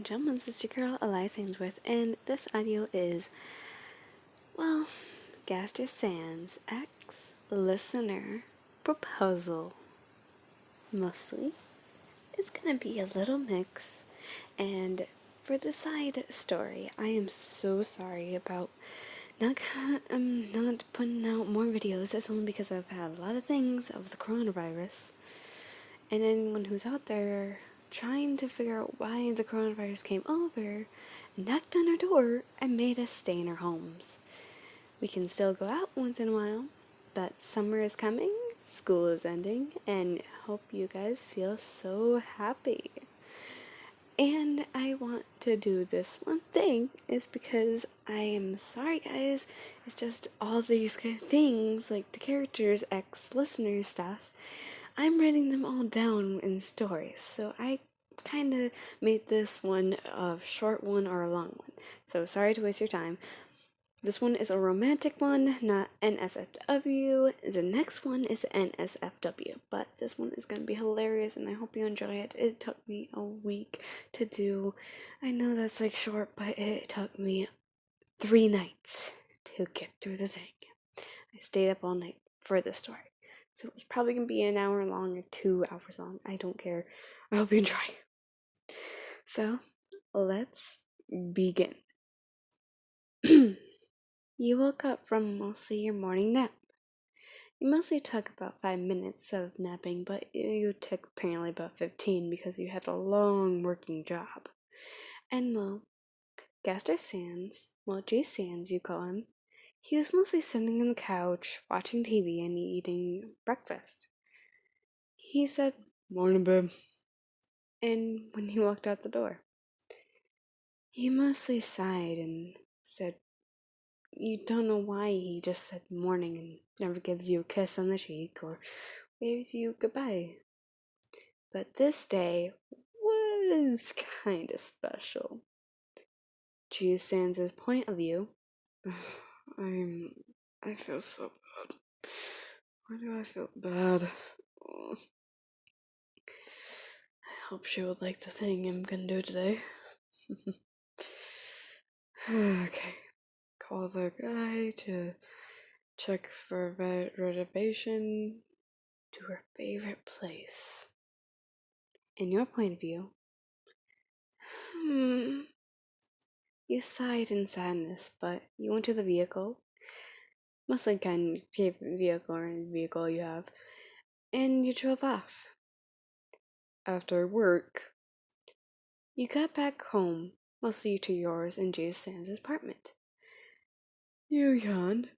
Gentlemen, this is your girl Eliza Ainsworth, and this audio is, well, Gaster Sands' ex-listener proposal. Mostly, it's gonna be a little mix, and for the side story, I am so sorry about not putting out more videos. That's only because I've had a lot of things of the coronavirus, and anyone who's out there trying to figure out why the coronavirus came over, knocked on our door, and made us stay in our homes. We can still go out once in a while, but summer is coming, school is ending, and hope you guys feel so happy. And I want to do this one thing is because I am sorry, guys. It's just all these things, like the characters, ex-listener stuff. I'm writing them all down in stories, so I kind of made this one a short one or a long one. So sorry to waste your time. This one is a romantic one, not NSFW. The next one is NSFW, but this one is going to be hilarious and I hope you enjoy it. It took me a week to do. I know that's like short, but it took me 3 nights to get through the thing. I stayed up all night for this story. So it's probably going to be an hour long or 2 hours long. I don't care. I hope you enjoy. So, let's begin. You woke up from mostly your morning nap. You mostly took about 5 minutes of napping, but you took apparently about 15 because you had a long working job. And well, Gaster Sands, well, G Sands you call him, he was mostly sitting on the couch, watching TV and eating breakfast. He said, "Morning, babe," and when he walked out the door, he mostly sighed and said, you don't know why he just said morning and never gives you a kiss on the cheek or waves you goodbye. But this day was kind of special. G Sands' point of view. I feel so bad. Why do I feel bad? I hope she would like the thing I'm gonna do today. Okay. Call the guy to check for reservation to her favorite place. In your point of view, you sighed in sadness, but you went to the vehicle, mostly kind of favorite vehicle or any vehicle you have, and you drove off. After work, you got back home, mostly to yours and Jay Sands' apartment. You yawned.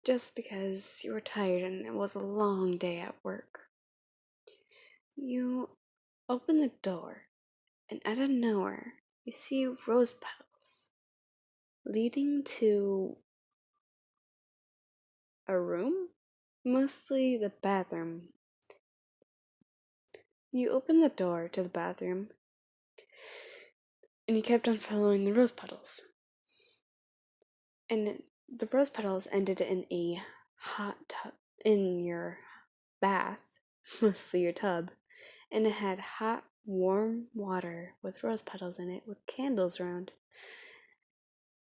Just because you were tired and it was a long day at work. You open the door, and out of nowhere, you see rose petals leading to a room, mostly the bathroom. You open the door to the bathroom, and you kept on following the rose petals. And the rose petals ended in a hot tub in your bath, mostly your tub, and it had hot, warm water with rose petals in it with candles around.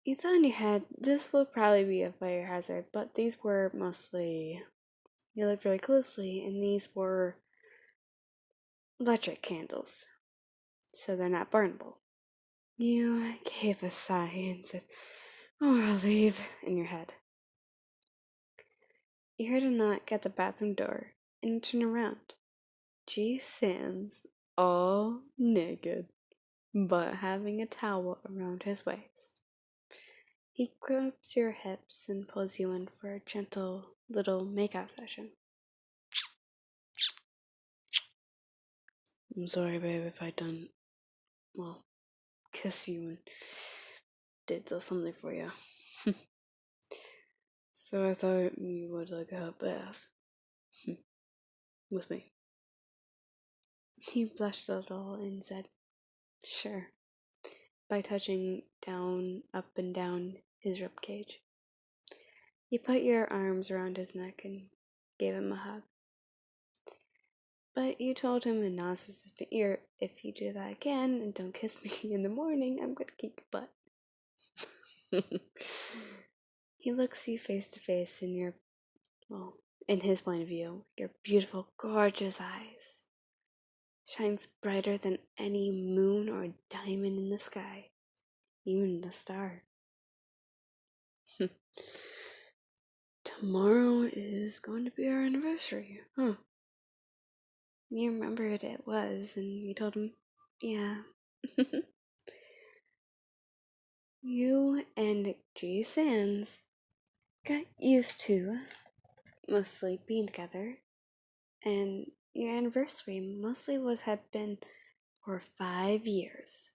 You thought in your head, this will probably be a fire hazard, but these were mostly, you looked very closely, and these were electric candles, so they're not burnable. You gave a sigh and said, "Oh, relief," in your head. You heard a knock at the bathroom door, and you turn around. G Sands, all naked, but having a towel around his waist. He grips your hips and pulls you in for a gentle little makeout session. I'm sorry, babe, if I done, well, kiss you and did something for you. So I thought you would like a hot bath with me. He blushed a little and said, "Sure," by touching down, up and down his ribcage. You put your arms around his neck and gave him a hug. But you told him in narcissistic ear, if you do that again and don't kiss me in the morning, I'm gonna kick your butt. He looks you face to face in your, well, in his point of view, your beautiful, gorgeous eyes. Shines brighter than any moon or diamond in the sky, even a star. Tomorrow is going to be our anniversary, huh? You remembered it was, and you told him, yeah. You and G. Sands got used to mostly being together, and your anniversary mostly had been for 5 years.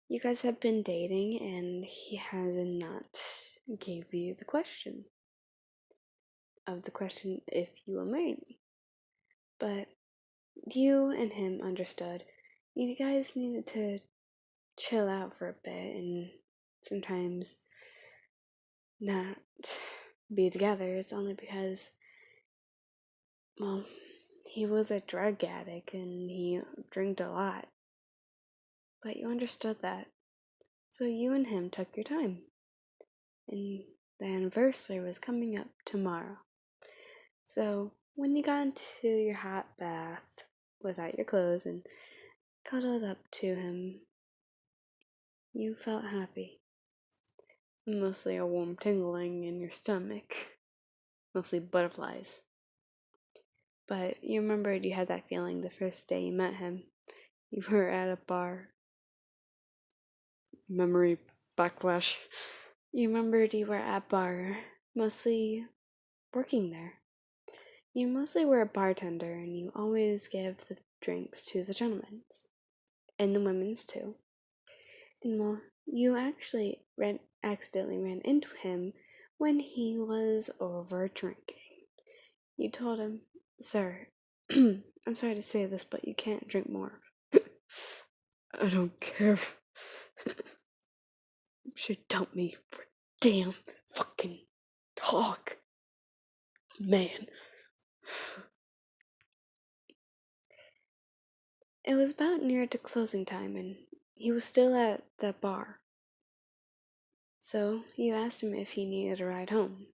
You guys have been dating, and he has not gave you the question if you will marry me. But you and him understood. You guys needed to chill out for a bit and sometimes not be together. It's only because, well, he was a drug addict and he drank a lot. But you understood that. So you and him took your time. And the anniversary was coming up tomorrow. So when you got into your hot bath without your clothes and cuddled up to him, you felt happy. Mostly a warm tingling in your stomach. Mostly butterflies. But you remembered you had that feeling the first day you met him. You were at a bar. Memory backlash. You remembered you were at a bar, mostly working there. You mostly were a bartender, and you always gave the drinks to the gentlemen's. And the women's too. And well, you actually accidentally ran into him when he was over drinking. You told him, "Sir, I'm sorry to say this, but you can't drink more." I don't care. You should dump me for damn fucking talk, man. It was about near to closing time, and he was still at the bar. So you asked him if he needed a ride home.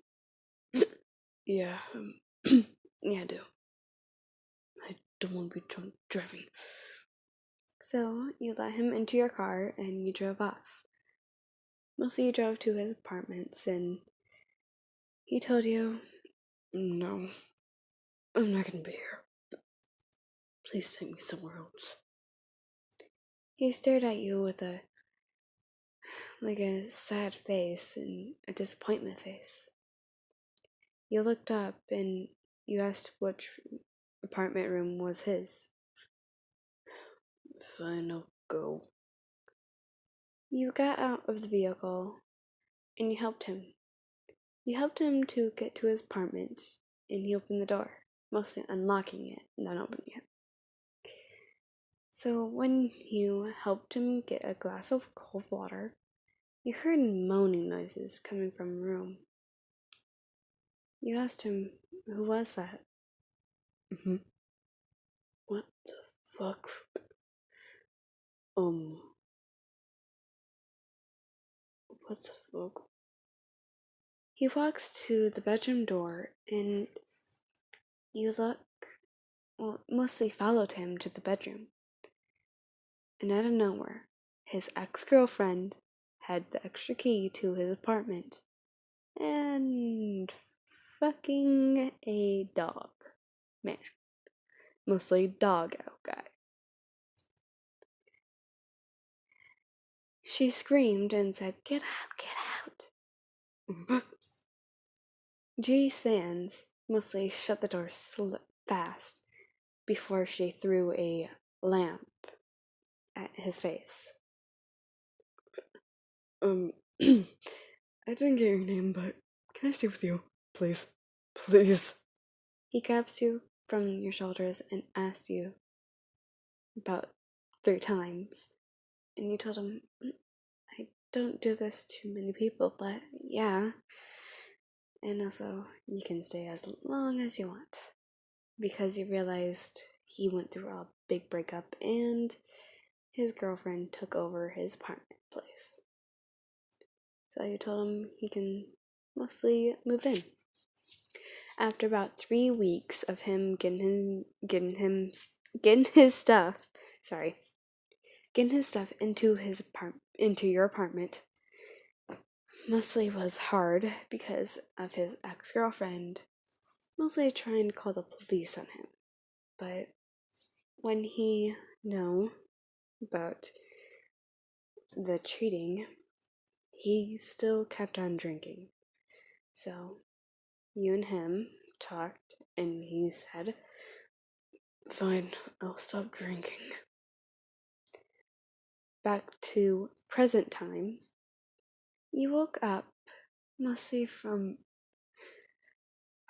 Yeah, yeah, I do. I don't want to be drunk driving. So you let him into your car and you drove off. Mostly you drove to his apartments and he told you, "No, I'm not gonna be here. Please take me somewhere else." He stared at you with a sad face and a disappointment face. You looked up and you asked which apartment room was his. Fine, I'll go. You got out of the vehicle and you helped him. You helped him to get to his apartment and he opened the door, mostly unlocking it and then opening it. So when you helped him get a glass of cold water, you heard moaning noises coming from the room. You asked him, who was that? What the fuck? What the fuck? He walks to the bedroom door and you mostly followed him to the bedroom. And out of nowhere, his ex-girlfriend had the extra key to his apartment. And fucking a dog. Man. Mostly dog out guy. She screamed and said, "Get out, get out." G. Sands mostly shut the door fast before she threw a lamp at his face. I didn't get your name, but can I stay with you? Please. Please. He grabs you from your shoulders and asks you about 3 times. And you told him, "I don't do this to many people, but yeah. And also, you can stay as long as you want." Because you realized he went through a big breakup and his girlfriend took over his apartment place. So you told him he can mostly move in. After about 3 weeks of him getting his stuff into your apartment, mostly was hard because of his ex-girlfriend mostly trying to call the police on him. But when he knew about the cheating, he still kept on drinking. So you and him talked, and he said, "Fine, I'll stop drinking." Back to present time, you woke up mostly from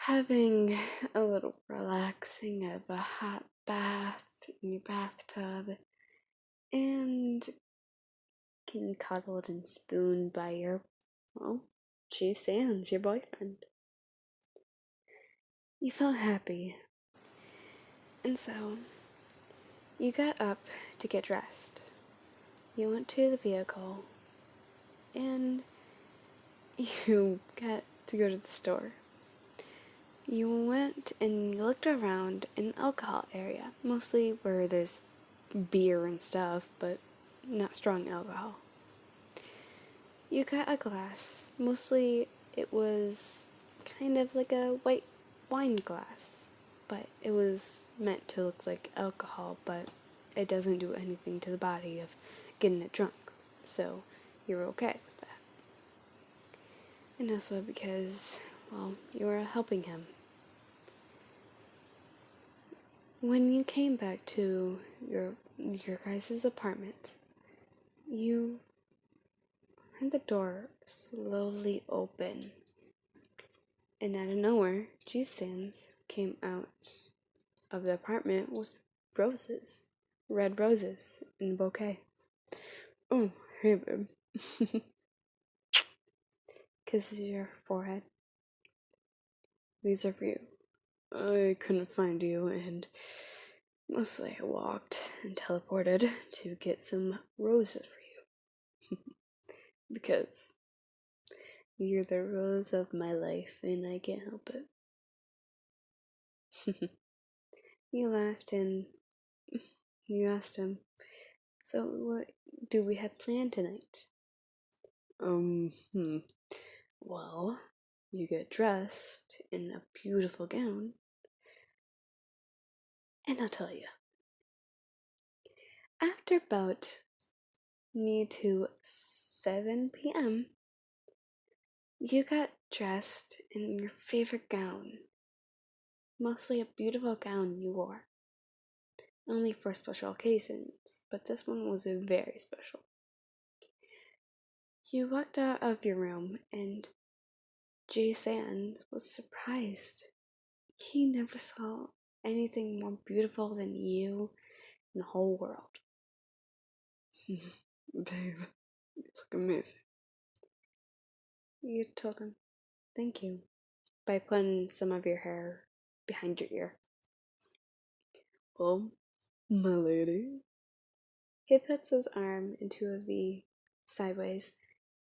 having a little relaxing of a hot bath in your bathtub and getting cuddled and spooned by your, well, G. Sands, your boyfriend. You felt happy. And so, you got up to get dressed. You went to the vehicle and you got to go to the store. You went and you looked around in the alcohol area, mostly where there's beer and stuff, but not strong alcohol. You got a glass. Mostly it was kind of like a white wine glass, but it was meant to look like alcohol, but it doesn't do anything to the body of getting it drunk, so you're okay with that. And also because, well, you were helping him. When you came back to your guys' apartment, you heard the door slowly open, and out of nowhere, G. Sands came out of the apartment with roses, red roses, in a bouquet. "Oh, hey babe." Kisses your forehead. "These are for you. I couldn't find you, and mostly I walked and teleported to get some roses for you. Because you're the rose of my life, and I can't help it." You laughed and you asked him, "So what do we have planned tonight?" Um, hmm. Well, you get dressed in a beautiful gown, and I'll tell you. After about near to 7 p.m., you got dressed in your favorite gown. Mostly a beautiful gown you wore. Only for special occasions, but this one was very special. You walked out of your room, and Jay Sands was surprised. He never saw anything more beautiful than you in the whole world. "Babe, you look amazing." You told him, "Thank you," by putting some of your hair behind your ear. "Well, my lady." He puts his arm into a V sideways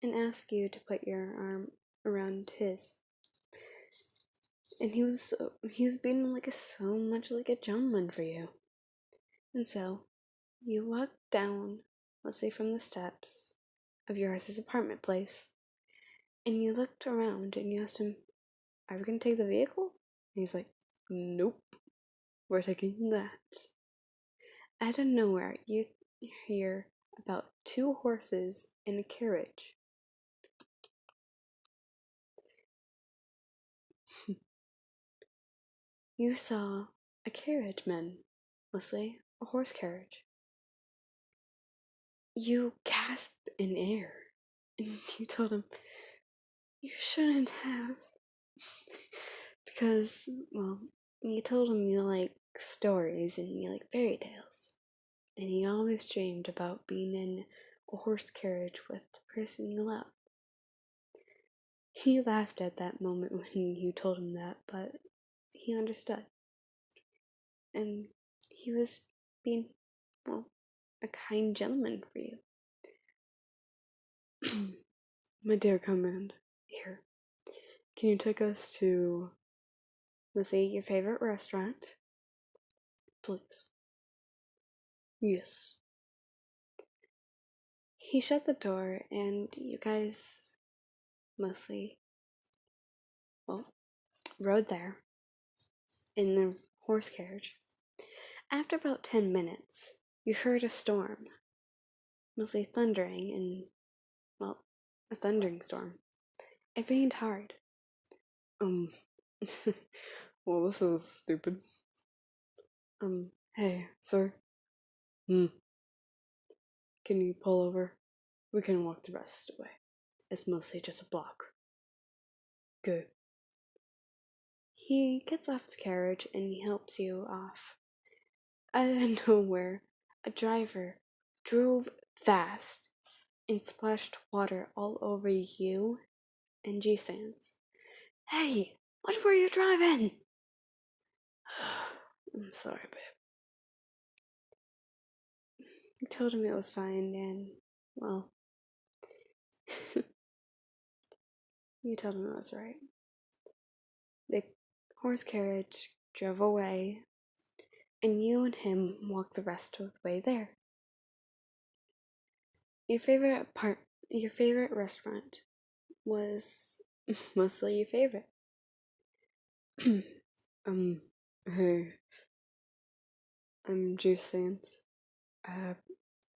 and asks you to put your arm around his. And he was being so much like a gentleman for you. And so you walked down, let's say from the steps of yours' apartment place, and you looked around and you asked him, "Are we gonna take the vehicle?" And he's like, "Nope, we're taking that." Out of nowhere, you hear about 2 horses in a carriage. You saw a carriage, man, mostly a horse carriage. You gasped in air, and you told him, "You shouldn't have." Because, well, you told him you like stories and you like fairy tales. And he always dreamed about being in a horse carriage with the person you love. He laughed at that moment when you told him that, but he understood. And he was being, well, a kind gentleman for you. My dear command, here. Can you take us to, let's say, your favorite restaurant? please? Yes. He shut the door, and you guys mostly, well, rode there in the horse carriage. After about 10 minutes, you heard a storm, mostly thundering, and, well, a thundering storm. It rained hard. Um, well, this is stupid. Hey, sir. Hmm. Can you pull over? We can walk the rest away. It's mostly just a block. Good. He gets off the carriage and he helps you off. Out of nowhere, a driver drove fast and splashed water all over you and G Sands. Hey, what were you driving? I'm sorry, babe. You told him it was fine, and, well, you told him it was right. The horse carriage drove away, and you and him walked the rest of the way there. Your favorite restaurant was mostly your favorite. Hey, I'm Juice Sands. I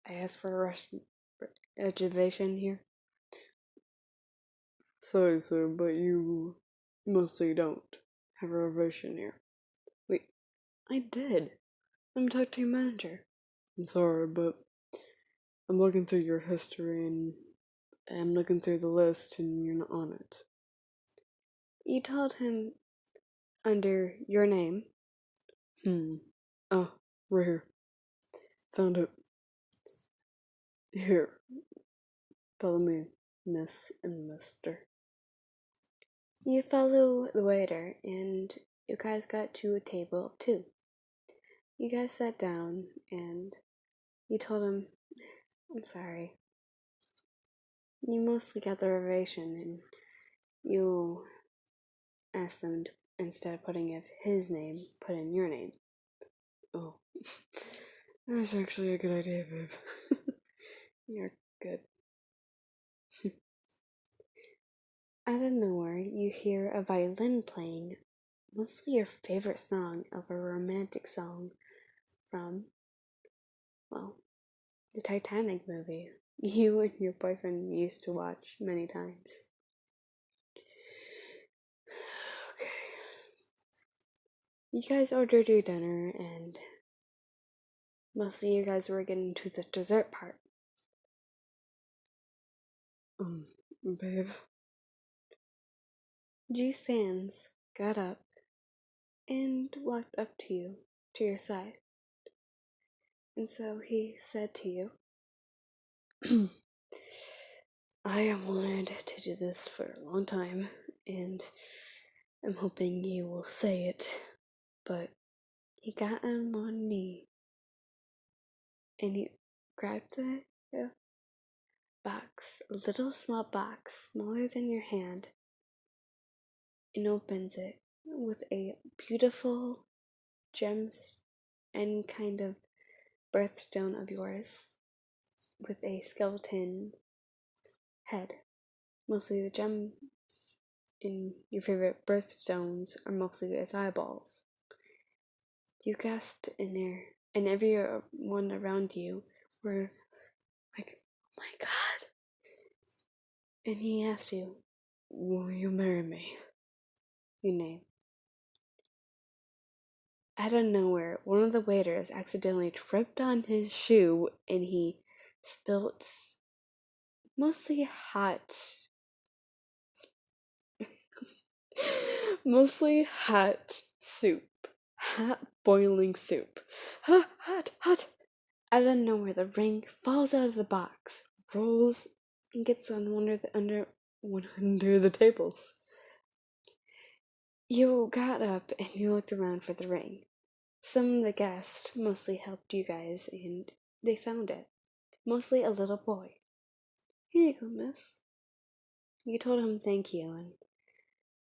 asked for a reservation here. Sorry, sir, but you mostly don't have a reservation here. Wait, I did. Let me talk to your manager. I'm sorry, but I'm looking through your history and I'm looking through the list and you're not on it. You told him under your name. Oh, right here. Found it. Here. Follow me, Miss and Mister. You follow the waiter, and you guys got to a table of two. You guys sat down, and you told him, I'm sorry. You mostly got the reservation, and you asked them to, instead of putting his name, put in your name. Oh, that's actually a good idea, babe. You're good. Out of nowhere, you hear a violin playing, mostly your favorite song of a romantic song from, well, the Titanic movie you and your boyfriend used to watch many times. Okay. You guys ordered your dinner, and mostly you guys were getting to the dessert part. Babe. G Sands got up and walked up to you, to your side. And so he said to you, I have wanted to do this for a long time, and I'm hoping you will say it, but he got on one knee and he grabbed a box, a little small box, smaller than your hand, and opens it with a beautiful gems and kind of birthstone of yours with a skeleton head. Mostly the gems in your favorite birthstones are mostly its eyeballs. You gasped in there, and everyone around you were like, oh my god. And he asked you, will you marry me? your name. Out of nowhere, one of the waiters accidentally tripped on his shoe and he spilt mostly hot mostly hot soup. Hot boiling soup. Hot. Out of nowhere, the ring falls out of the box, rolls, and gets on Under the tables. You got up and you looked around for the ring. Some of the guests mostly helped you guys, and they found it. Mostly a little boy. Here you go, miss. You told him thank you, and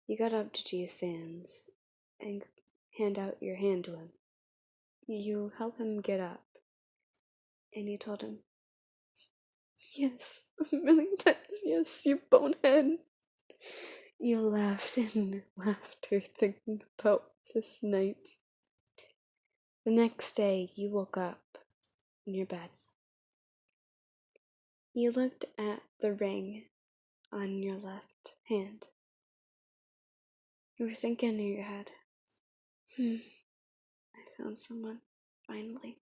you got up to G. Sands and hand out your hand to him. You help him get up, and you told him, yes, a million times yes, you bonehead. You laughed in laughter thinking about this night. The next day, you woke up in your bed. You looked at the ring on your left hand. You were thinking in your head, I found someone, finally.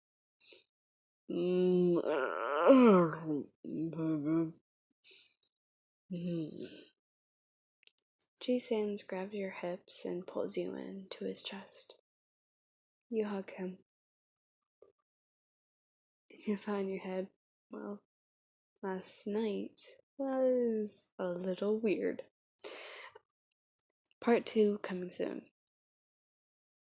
G. Sands grabs your hips and pulls you into his chest. You hug him. You thought in your head, well, last night was a little weird. Part 2 coming soon.